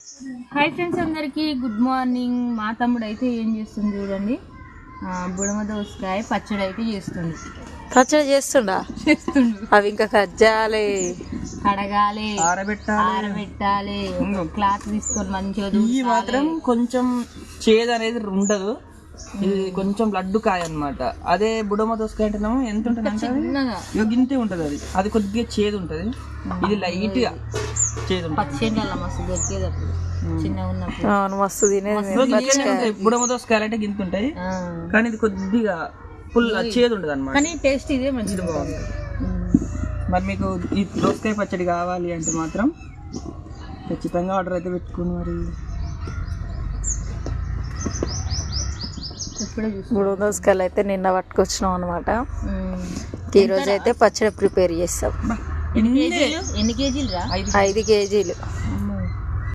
Hi friends, అందరికీ good morning. మా తమ్ముడు అయితే ఏం చేస్తుంది చూడండి, బుడమ దోసకాయ పచ్చడి అయితే చేస్తుంది. పచ్చడి చేస్తుండు. అవి ఇంకా కట్ చేయాలి, కడగాలి, ఆరబెట్టాలి. క్లాత్ తీసుకొని మంచిగా ఈ మాత్రం కొంచెం చేదు అనేది ఉండదు. ఇది కొంచెం లడ్డు కాయ అన్నమాట. అదే బుడమ దోసకాయ అంటేనేమో ఎంత ఉంటుంది అంటే గింతే ఉంటుంది. అది కొద్దిగా చేదు ఉంటుంది, ఇది లైట్ గా చేదు ఉంటుంది. పచ్చడిలో మస్తు దొరికేది అప్పుడు చిన్నగా ఉన్నప్పుడు, మస్తు తినేది. బుడమ దోసకాయలు అంటే గింత ఉంటాయి, కానీ ఇది కొద్దిగా ఫుల్ చేదు ఉంటుంది అన్నమాట. కానీ టేస్ట్ ఇదే మంచిది, బాగుంది. మరి మీకు ఈ దోసకాయ పచ్చడి కావాలి అంటే మాత్రం ఖచ్చితంగా ఆర్డర్ అయితే పెట్టుకుని మరి బుడమ దోసకాయలు అయితే నిన్న పట్టుకొచ్చినాం అనమాట. ఈ రోజు అయితే పచ్చడి ప్రిపేర్ చేస్తాం. ఎన్ని కేజీలు రా? 5 కేజీలు.